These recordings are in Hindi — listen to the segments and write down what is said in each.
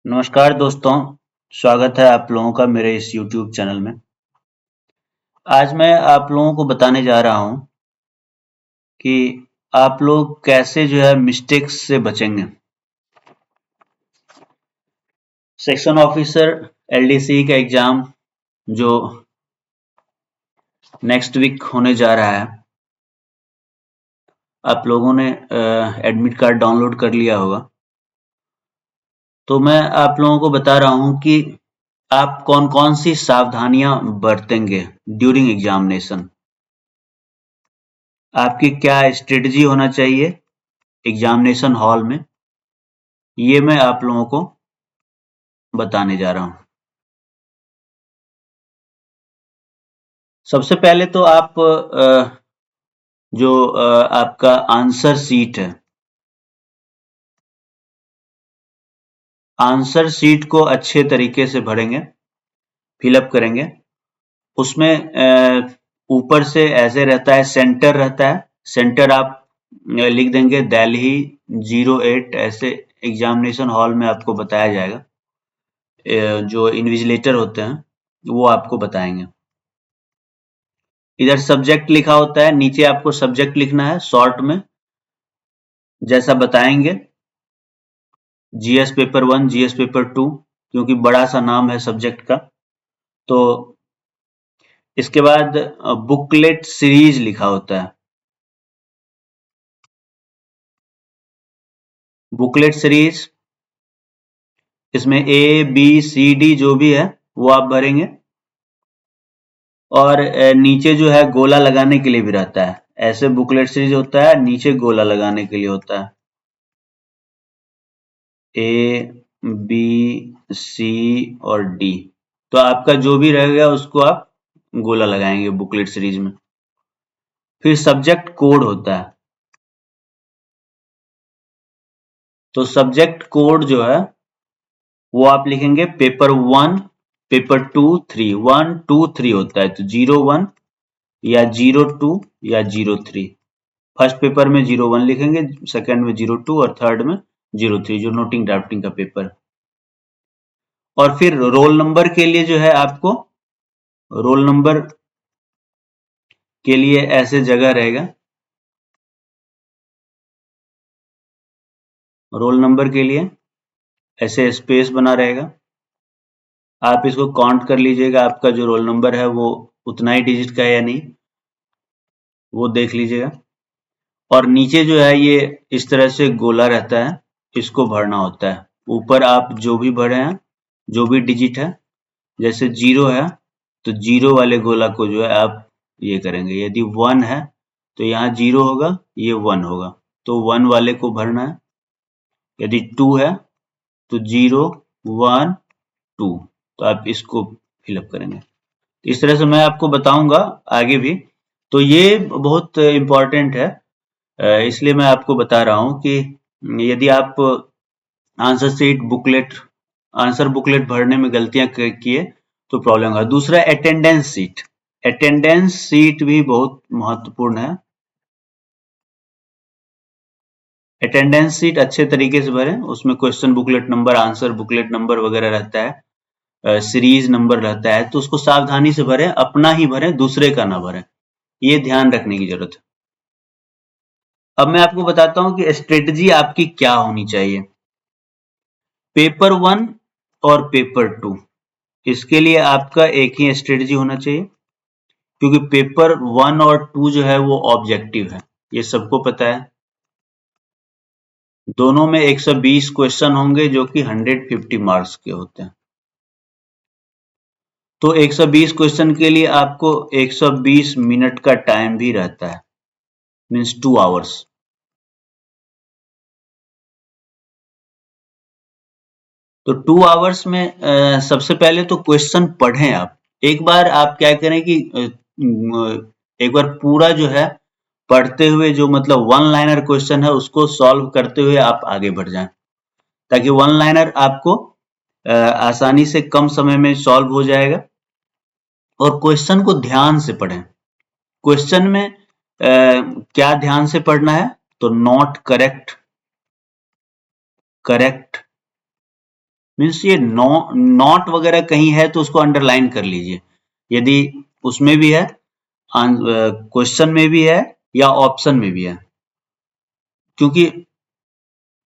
नमस्कार दोस्तों, स्वागत है आप लोगों का मेरे इस YouTube चैनल में। आज मैं आप लोगों को बताने जा रहा हूँ कि आप लोग कैसे जो है मिस्टेक्स से बचेंगे। सेक्शन ऑफिसर LDC का एग्जाम जो नेक्स्ट वीक होने जा रहा है, आप लोगों ने एडमिट कार्ड डाउनलोड कर लिया होगा। तो मैं आप लोगों को बता रहा हूँ कि आप कौन-कौन सी सावधानियां बरतेंगे ड्यूरिंग एग्जामिनेशन। आपकी क्या स्ट्रेटजी होना चाहिए एग्जामिनेशन हॉल में, ये मैं आप लोगों को बताने जा रहा हूँ। सबसे पहले तो आप जो आपका आंसर शीट है, आंसर शीट को अच्छे तरीके से भरेंगे, फिलअप करेंगे। उसमें ऊपर से ऐसे रहता है, सेंटर रहता है, सेंटर आप लिख देंगे दिल्ली 08, ऐसे एग्जामिनेशन हॉल में आपको बताया जाएगा। जो इन्विजिलेटर होते हैं वो आपको बताएंगे। इधर सब्जेक्ट लिखा होता है, नीचे आपको सब्जेक्ट लिखना है शॉर्ट में, जैसा बताएंगे। जीएस पेपर 1, जीएस पेपर 2, क्योंकि बड़ा सा नाम है सब्जेक्ट का। तो इसके बाद बुकलेट सीरीज लिखा होता है, बुकलेट सीरीज। इसमें ABCD जो भी है वो आप भरेंगे। और नीचे जो है गोला लगाने के लिए भी रहता है, ऐसे बुकलेट सीरीज होता है, नीचे गोला लगाने के लिए होता है, A, B, C और D। तो आपका जो भी रहेगा उसको आप गोला लगाएंगे बुकलेट सीरीज में। फिर सब्जेक्ट कोड होता है, तो सब्जेक्ट कोड जो है वो आप लिखेंगे पेपर 1, पेपर 2, 3, 1, 2, 3 होता है, तो 01 या 02 या 03। फर्स्ट पेपर में 01 लिखेंगे, सेकंड में 02 और थर्ड में 03, जो नोटिंग ड्राफ्टिंग का पेपर। और फिर रोल नंबर के लिए जो है आपको रोल नंबर के लिए ऐसे जगह रहेगा, रोल नंबर के लिए ऐसे स्पेस बना रहेगा। आप इसको काउंट कर लीजिएगा, आपका जो रोल नंबर है वो उतना ही डिजिट का है या नहीं, वो देख लीजिएगा। और नीचे जो है ये इस तरह से गोला रहता है, इसको भरना होता है। ऊपर आप जो भी भरे हैं, जो भी डिजिट है, जैसे 0 है तो 0 वाले गोला को जो है आप ये करेंगे। यदि 1 है तो यहाँ 0 होगा, ये 1 होगा, तो 1 वाले को भरना है। यदि 2 है तो 0, 1, 2, तो आप इसको फिलअप करेंगे। इस तरह से मैं आपको बताऊंगा आगे भी। तो ये बहुत इम्पोर्टेंट है, इसलिए मैं आपको बता रहा हूँ कि यदि आप answer sheet booklet answer booklet भरने में गलतियां किए तो प्रॉब्लम होगा। दूसरा अटेंडेंस सीट, अटेंडेंस सीट भी बहुत महत्वपूर्ण है। अटेंडेंस सीट अच्छे तरीके से भरें, उसमें question booklet number, answer booklet number वगैरह रहता है, सीरीज नंबर रहता है, तो उसको सावधानी से भरें, अपना ही भरें, दूसरे का ना भरें, ये ध्यान रखने की जरूरत है। अब मैं आपको बताता हूं कि स्ट्रेटजी आपकी क्या होनी चाहिए। पेपर 1 और पेपर 2, इसके लिए आपका एक ही स्ट्रेटजी होना चाहिए, क्योंकि पेपर 1 और 2 जो है वो ऑब्जेक्टिव है, ये सबको पता है। दोनों में 120 क्वेश्चन होंगे जो कि 150 मार्क्स के होते हैं। तो 120 क्वेश्चन के लिए आपको 120 मिनट का टाइम भी रहता है, मीन्स 2 आवर्स। तो 2 आवर्स में सबसे पहले तो क्वेश्चन पढ़ें आप। एक बार आप क्या करें कि एक बार पूरा जो है पढ़ते हुए, जो मतलब वन लाइनर क्वेश्चन है उसको सॉल्व करते हुए आप आगे बढ़ जाएं, ताकि वन लाइनर आपको आसानी से कम समय में सॉल्व हो जाएगा। और क्वेश्चन को ध्यान से पढ़ें। क्वेश्चन में क्या ध्यान से पढ़ना है, तो नॉट करेक्ट, करेक्ट, मीन्स ये नॉट वगैरह कहीं है तो उसको अंडरलाइन कर लीजिए, यदि उसमें भी है, क्वेश्चन में भी है या ऑप्शन में भी है। क्योंकि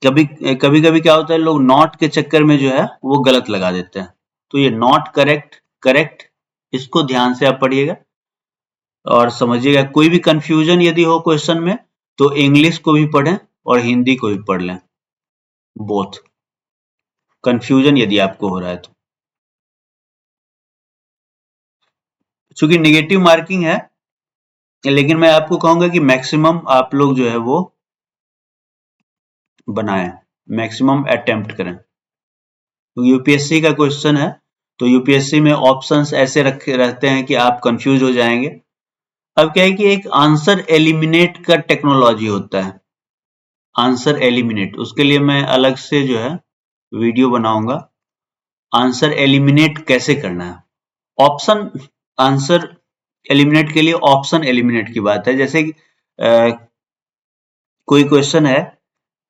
कभी कभी कभी क्या होता है, लोग नॉट के चक्कर में जो है वो गलत लगा देते हैं। तो ये नॉट करेक्ट, करेक्ट, इसको ध्यान से आप पढ़िएगा और समझिएगा। कोई भी कंफ्यूजन यदि हो क्वेश्चन में तो इंग्लिश को भी पढ़ें और हिंदी को भी पढ़ लें, बोथ। कंफ्यूजन यदि आपको हो रहा है तो, चूंकि नेगेटिव मार्किंग है, लेकिन मैं आपको कहूंगा कि मैक्सिमम आप लोग जो है वो बनाएं, मैक्सिमम अटेम्प्ट करें। तो यूपीएससी का क्वेश्चन है, तो यूपीएससी में ऑप्शंस ऐसे रखे रहते हैं कि आप कंफ्यूज हो जाएंगे। अब क्या है कि एक आंसर एलिमिनेट का टेक्नोलॉजी होता है, आंसर एलिमिनेट, उसके लिए मैं अलग से जो है वीडियो बनाऊंगा। आंसर एलिमिनेट कैसे करना है, ऑप्शन आंसर एलिमिनेट के लिए ऑप्शन एलिमिनेट की बात है। जैसे कि कोई क्वेश्चन है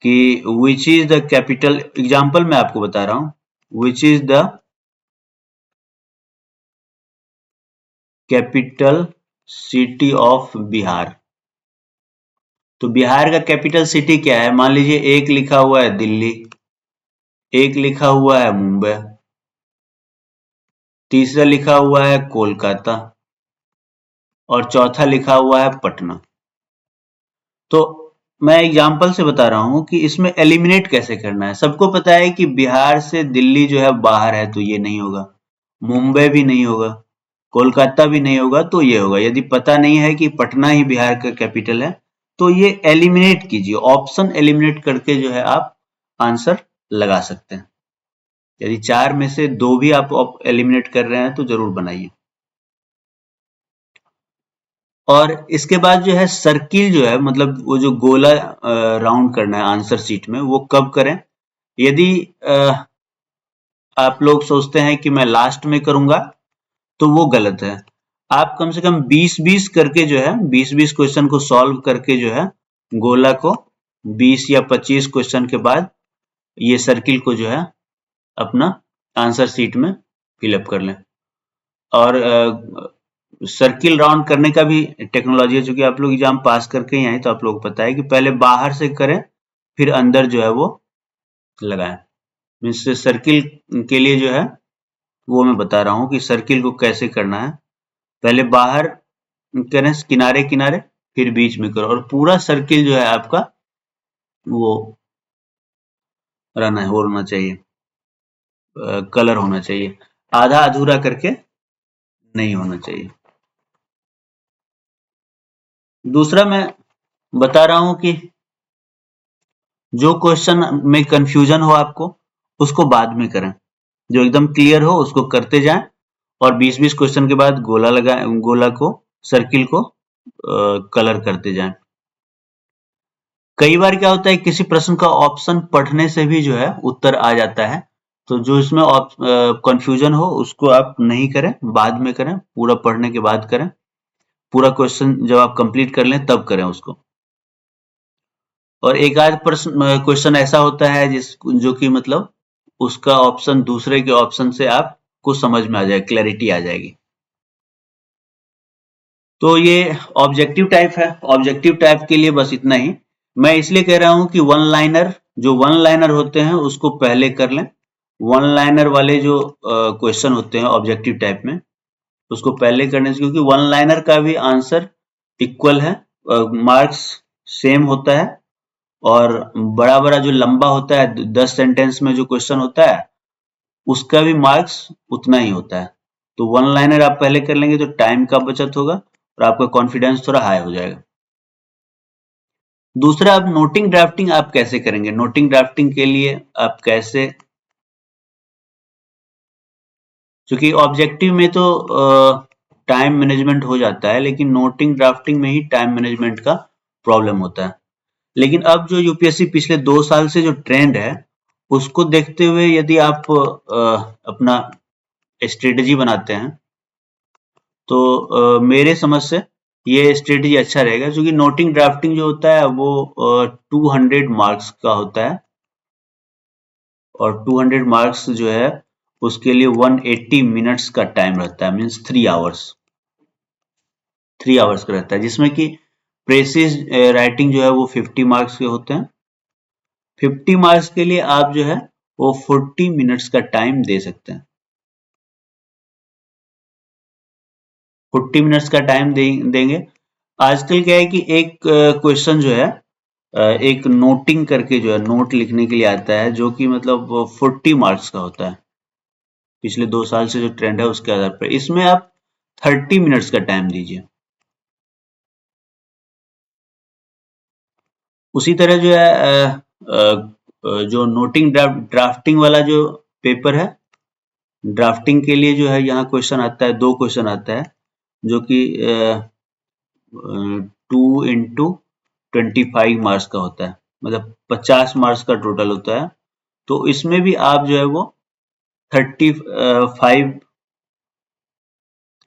कि which is the capital, example मैं आपको बता रहा हूं, which is the capital city of Bihar. तो बिहार का कैपिटल सिटी क्या है, मान लीजिए एक लिखा हुआ है दिल्ली, एक लिखा हुआ है मुंबई, तीसरा लिखा हुआ है कोलकाता और चौथा लिखा हुआ है पटना। तो मैं एग्जाम्पल से बता रहा हूं कि इसमें एलिमिनेट कैसे करना है। सबको पता है कि बिहार से दिल्ली जो है बाहर है, तो ये नहीं होगा, मुंबई भी नहीं होगा, कोलकाता भी नहीं होगा, तो ये होगा। यदि पता नहीं है कि पटना ही बिहार का कैपिटल है, तो ये एलिमिनेट कीजिए, ऑप्शन एलिमिनेट करके जो है आप आंसर लगा सकते हैं। यदि चार में से दो भी आप एलिमिनेट कर रहे हैं तो जरूर बनाइए। और इसके बाद जो है सर्किल जो है, मतलब वो जो गोला राउंड करना है आंसर शीट में, वो कब करें। यदि आप लोग सोचते हैं कि मैं लास्ट में करूंगा तो वो गलत है। आप कम से कम 20-20 करके जो है 20-20 क्वेश्चन को सॉल्व करके जो है गोला को 20 या 25 क्वेश्चन के बाद ये सर्किल को जो है अपना आंसर शीट में फिलअप कर लें। और सर्किल राउंड करने का भी टेक्नोलॉजी है, चूंकि आप लोग एग्जाम पास करके ही आए तो आप लोग को पता है कि पहले बाहर से करें फिर अंदर जो है वो लगाएं। मीन्स सर्किल के लिए जो है वो मैं बता रहा हूँ कि सर्किल को कैसे करना है। पहले बाहर करें किनारे किनारे, फिर बीच में करो, और पूरा सर्किल जो है आपका वो रहना है, होना चाहिए, कलर होना चाहिए, आधा अधूरा करके नहीं होना चाहिए। दूसरा मैं बता रहा हूं कि जो क्वेश्चन में कंफ्यूजन हो आपको उसको बाद में करें, जो एकदम क्लियर हो उसको करते जाएं और 20-20 क्वेश्चन के बाद गोला को सर्किल को कलर करते जाएं। कई बार क्या होता है, किसी प्रश्न का ऑप्शन पढ़ने से भी जो है उत्तर आ जाता है, तो जो इसमें कंफ्यूजन हो उसको आप नहीं करें, बाद में करें, पूरा पढ़ने के बाद करें। पूरा क्वेश्चन जब आप कंप्लीट कर लें तब करें उसको। और एक आध प्रश्न क्वेश्चन ऐसा होता है जो कि मतलब उसका ऑप्शन दूसरे के ऑप्शन से आपको समझ में आ जाए, क्लैरिटी आ जाएगी। तो ये ऑब्जेक्टिव टाइप है, ऑब्जेक्टिव टाइप के लिए बस इतना ही। मैं इसलिए कह रहा हूं कि वन लाइनर, जो वन लाइनर होते हैं उसको पहले कर लें। वन लाइनर वाले जो क्वेश्चन होते हैं ऑब्जेक्टिव टाइप में, उसको पहले करने से, क्योंकि वन लाइनर का भी आंसर इक्वल है, मार्क्स सेम होता है। और बड़ा बड़ा जो लंबा होता है 10 सेंटेंस में जो क्वेश्चन होता है उसका भी मार्क्स उतना ही होता है। तो वन लाइनर आप पहले कर लेंगे तो टाइम का बचत होगा और आपका कॉन्फिडेंस थोड़ा हाई हो जाएगा। दूसरा, आप नोटिंग ड्राफ्टिंग आप कैसे करेंगे। नोटिंग ड्राफ्टिंग के लिए आप कैसे, क्योंकि ऑब्जेक्टिव में तो टाइम मैनेजमेंट हो जाता है, लेकिन नोटिंग ड्राफ्टिंग में ही टाइम मैनेजमेंट का प्रॉब्लम होता है। लेकिन अब जो यूपीएससी पिछले 2 साल से जो ट्रेंड है उसको देखते हुए यदि आप अपना स्ट्रेटजी बनाते हैं तो मेरे समझ से ये स्ट्रेटजी अच्छा रहेगा, क्योंकि नोटिंग ड्राफ्टिंग जो होता है वो 200 मार्क्स का होता है और 200 मार्क्स जो है उसके लिए 180 मिनट्स का टाइम रहता है, मीन्स 3 आवर्स का रहता है, जिसमें कि प्रेसिज राइटिंग जो है वो 50 मार्क्स के होते हैं। 50 मार्क्स के लिए आप जो है वो 40 मिनट्स का टाइम दे सकते हैं। 40 मिनट्स का टाइम देंगे। आजकल क्या है कि एक क्वेश्चन जो है एक नोटिंग करके जो है नोट लिखने के लिए आता है, जो कि मतलब 40 मार्क्स का होता है। पिछले 2 साल से जो ट्रेंड है उसके आधार पर इसमें आप 30 मिनट्स का टाइम दीजिए। उसी तरह जो है जो नोटिंग ड्राफ्टिंग वाला जो पेपर है, ड्राफ्टिंग के लिए जो है यहाँ क्वेश्चन आता है, 2 क्वेश्चन आता है, जो कि 2 इंटू 25 मार्क्स का होता है, मतलब 50 मार्क्स का टोटल होता है। तो इसमें भी आप जो है वो 35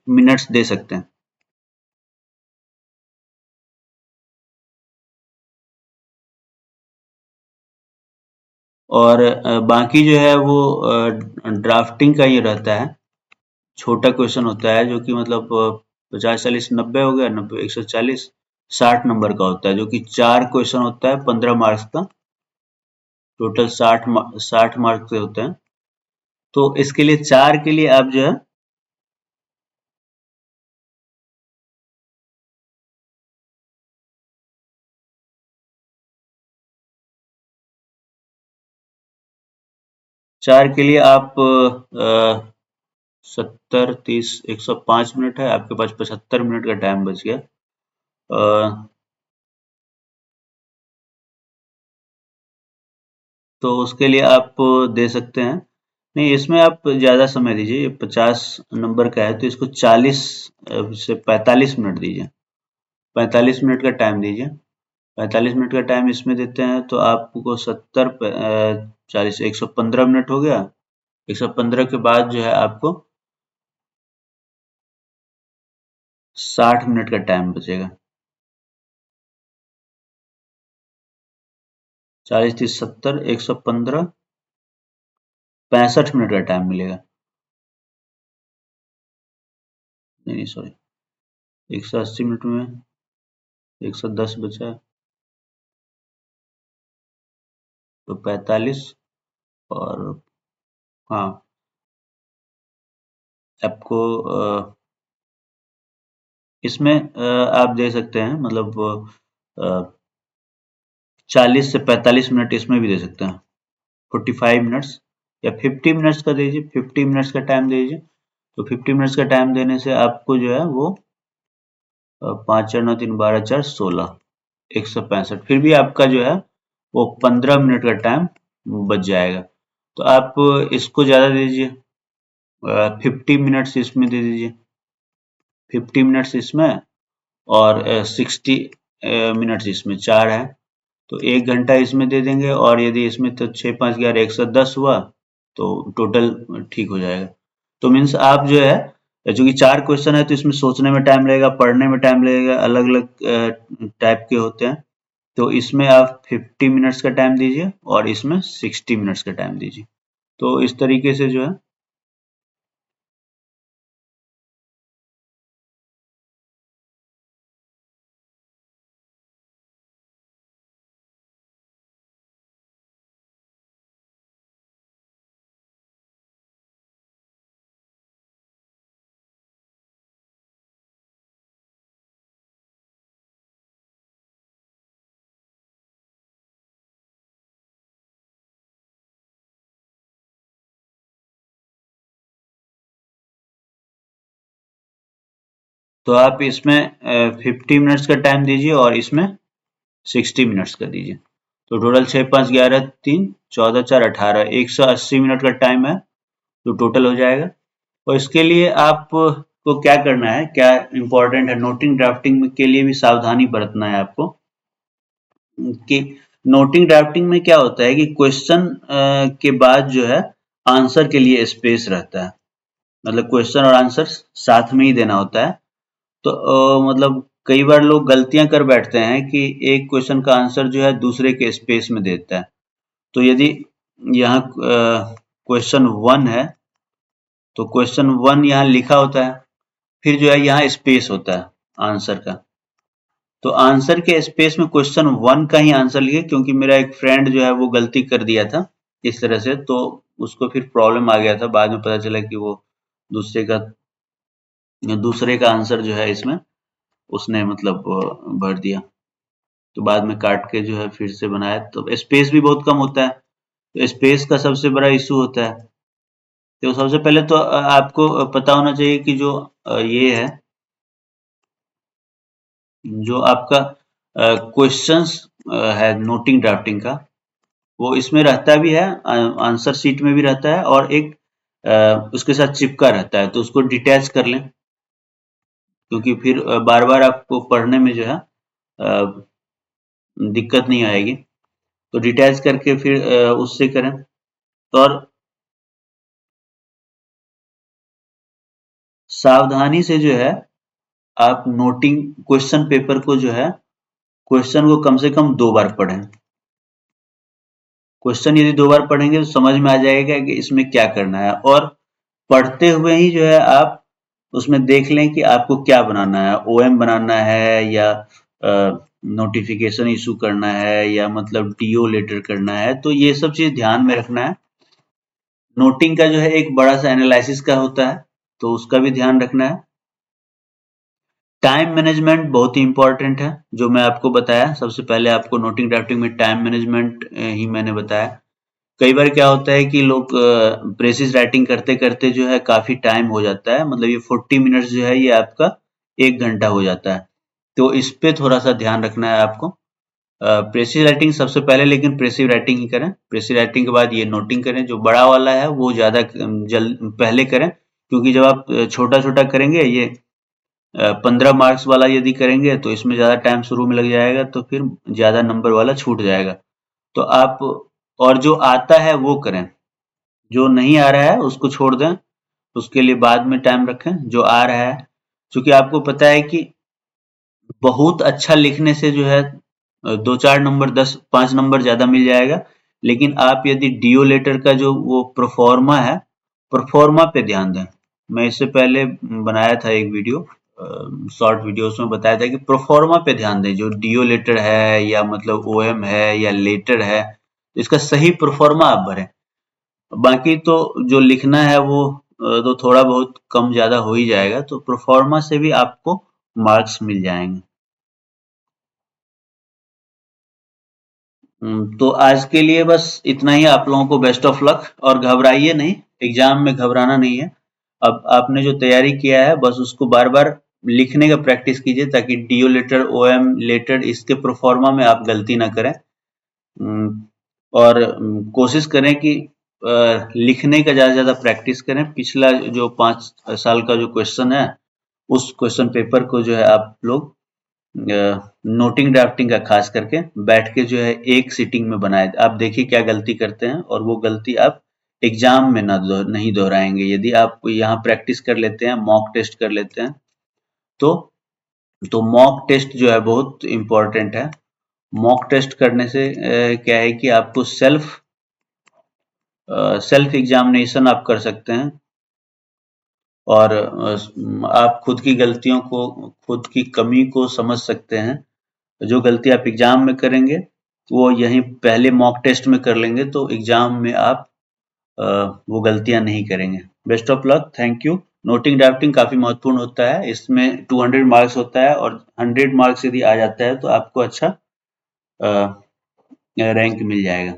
मिनट्स दे सकते हैं। और बाकी जो है वो ड्राफ्टिंग का ये रहता है, छोटा क्वेश्चन होता है, जो कि मतलब 50 40 90 हो गया, 90 140 60 नंबर का होता है, जो कि 4 क्वेश्चन होता है 15 मार्क्स का, टोटल 60 मार्क्स के होते हैं। तो इसके लिए 4 के लिए आप जो है 4 के लिए आप 70 30 105 मिनट है आपके पास, 75 मिनट का टाइम बच गया। तो उसके लिए आप दे सकते हैं, नहीं इसमें आप ज़्यादा समय दीजिए, 50 नंबर का है तो इसको 40 से 45 मिनट दीजिए, 45 मिनट का टाइम दीजिए। 45 मिनट का टाइम इसमें देते हैं तो आपको 70 40 115 मिनट हो गया। 115 के बाद जो है आपको 60 मिनट का टाइम बचेगा। 40 30 70 115 65 मिनट का टाइम मिलेगा। नहीं सॉरी, 180 मिनट में 110 बचा है, तो 45 और हाँ आपको इसमें आप दे सकते हैं, मतलब 40 से 45 मिनट इसमें भी दे सकते हैं, 45 मिनट्स या 50 मिनट्स का दीजिए, 50 मिनट्स का टाइम दीजिए। तो 50 मिनट्स का टाइम देने से आपको जो है वो 5 4 9 3 12 4 16 165, फिर भी आपका जो है वो 15 मिनट का टाइम बच जाएगा। तो आप इसको ज़्यादा दीजिए, 50 मिनट्स इसमें दे दीजिए, 50 मिनट्स इसमें और 60 मिनट्स इसमें, 4 है तो 1 घंटा इसमें दे देंगे, और यदि इसमें तो 6 5 11 110 हुआ तो टोटल ठीक हो जाएगा। तो मीन्स आप जो है, चूंकि 4 क्वेश्चन है तो इसमें सोचने में टाइम लगेगा, पढ़ने में टाइम लगेगा, अलग अलग टाइप के होते हैं। तो इसमें आप 50 मिनट्स का टाइम दीजिए और इसमें 60 मिनट्स का टाइम दीजिए। तो इस तरीके से जो है तो आप इसमें 50 मिनट्स का टाइम दीजिए और इसमें 60 मिनट्स का दीजिए। तो टोटल 6 5 11 3 14 4 18 180 मिनट का टाइम है, जो टोटल हो जाएगा। और इसके लिए आप को क्या करना है, क्या इम्पोर्टेंट है, नोटिंग ड्राफ्टिंग के लिए भी सावधानी बरतना है आपको। कि नोटिंग ड्राफ्टिंग में क्या होता है कि क्वेश्चन के बाद जो है आंसर के लिए स्पेस रहता है, मतलब क्वेश्चन और आंसर साथ में ही देना होता है। तो मतलब कई बार लोग गलतियां कर बैठते हैं कि एक क्वेश्चन का आंसर जो है दूसरे के स्पेस में देता है। तो यदि यहाँ क्वेश्चन 1 है, तो क्वेश्चन 1 यहाँ लिखा होता है, फिर जो है यहाँ स्पेस होता है आंसर का। तो आंसर के स्पेस में क्वेश्चन 1 का ही आंसर लिखे, क्योंकि मेरा एक फ्रेंड जो है वो गलती कर दिया था इस तरह से, तो उसको फिर प्रॉब्लम आ गया था। बाद में पता चला कि वो दूसरे का आंसर जो है इसमें उसने मतलब भर दिया, तो बाद में काट के जो है फिर से बनाया। तो स्पेस भी बहुत कम होता है, तो स्पेस का सबसे बड़ा इशू होता है। तो सबसे पहले तो आपको पता होना चाहिए कि जो ये है, जो आपका क्वेश्चंस है नोटिंग ड्राफ्टिंग का, वो इसमें रहता भी है, आंसर शीट में भी रहता है, और एक उसके साथ चिपका रहता है। तो उसको डिटैच कर लें, क्योंकि फिर बार बार आपको पढ़ने में जो है दिक्कत नहीं आएगी। तो डिटैच करके फिर उससे करें। और सावधानी से जो है आप नोटिंग क्वेश्चन पेपर को जो है, क्वेश्चन को कम से कम 2 बार पढ़ें। क्वेश्चन यदि 2 बार पढ़ेंगे तो समझ में आ जाएगा कि इसमें क्या करना है, और पढ़ते हुए ही जो है आप उसमें देख लें कि आपको क्या बनाना है, ओएम बनाना है या नोटिफिकेशन इशू करना है या मतलब टीओ लेटर करना है। तो ये सब चीज ध्यान में रखना है। नोटिंग का जो है एक बड़ा सा एनालिसिस का होता है, तो उसका भी ध्यान रखना है। टाइम मैनेजमेंट बहुत ही इंपॉर्टेंट है, जो मैं आपको बताया। सबसे पहले आपको नोटिंग ड्राफ्टिंग में टाइम मैनेजमेंट ही मैंने बताया। कई बार क्या होता है कि लोग प्रेसिज राइटिंग करते करते जो है काफी टाइम हो जाता है, मतलब ये 40 मिनट्स जो है ये आपका 1 घंटा हो जाता है। तो इस पे थोड़ा सा ध्यान रखना है आपको। प्रेसिज राइटिंग सबसे पहले, लेकिन प्रेसिव राइटिंग ही करें। प्रेसिव राइटिंग के बाद ये नोटिंग करें। जो बड़ा वाला है वो ज्यादा पहले करें, क्योंकि जब आप छोटा छोटा करेंगे, ये 15 मार्क्स वाला यदि करेंगे तो इसमें ज्यादा टाइम शुरू में लग जाएगा, तो फिर ज्यादा नंबर वाला छूट जाएगा। तो आप और जो आता है वो करें, जो नहीं आ रहा है उसको छोड़ दें, उसके लिए बाद में टाइम रखें। जो आ रहा है, क्योंकि आपको पता है कि बहुत अच्छा लिखने से जो है 2-4 नंबर, 10-5 नंबर ज्यादा मिल जाएगा। लेकिन आप यदि डीओ लेटर का जो वो प्रोफॉर्मा है, प्रोफॉर्मा पे ध्यान दें। मैं इससे पहले बनाया था एक वीडियो, शॉर्ट वीडियो, उसमें बताया था कि प्रोफॉर्मा पे ध्यान दें। जो डीओ लेटर है या मतलब ओएम है या लेटर है, इसका सही प्रोफॉर्मा आप भरें। बाकी तो जो लिखना है वो तो थोड़ा बहुत कम ज्यादा हो ही जाएगा, तो प्रोफॉर्मा से भी आपको मार्क्स मिल जाएंगे। तो आज के लिए बस इतना ही। आप लोगों को बेस्ट ऑफ लक, और घबराइए नहीं, एग्जाम में घबराना नहीं है। अब आपने जो तैयारी किया है बस उसको बार बार लिखने का प्रैक्टिस कीजिए, ताकि डीओ लेटर, ओएम लेटर, इसके प्रोफॉर्मा में आप गलती ना करें। और कोशिश करें कि लिखने का ज्यादा ज्यादा प्रैक्टिस करें। पिछला जो 5 साल का जो क्वेश्चन है, उस क्वेश्चन पेपर को जो है आप लोग नोटिंग ड्राफ्टिंग का खास करके बैठ के जो है एक सीटिंग में बनाए। आप देखिए क्या गलती करते हैं, और वो गलती आप एग्जाम में नहीं दोहराएंगे। यदि आप यहाँ प्रैक्टिस कर लेते हैं, मॉक टेस्ट कर लेते हैं, तो मॉक टेस्ट जो है बहुत इम्पोर्टेंट है। मॉक टेस्ट करने से क्या है कि आपको सेल्फ एग्जामिनेशन आप कर सकते हैं, और आप खुद की गलतियों को, खुद की कमी को समझ सकते हैं। जो गलती आप एग्जाम में करेंगे वो यहीं पहले मॉक टेस्ट में कर लेंगे, तो एग्जाम में आप वो गलतियां नहीं करेंगे। Best of luck, thank you. Noting drafting काफी महत्वपूर्ण होता है, इसमें 200 मार्क्स होता है, और 100 मार्क्स यदि आ जाता है तो आपको अच्छा रैंक मिल जाएगा।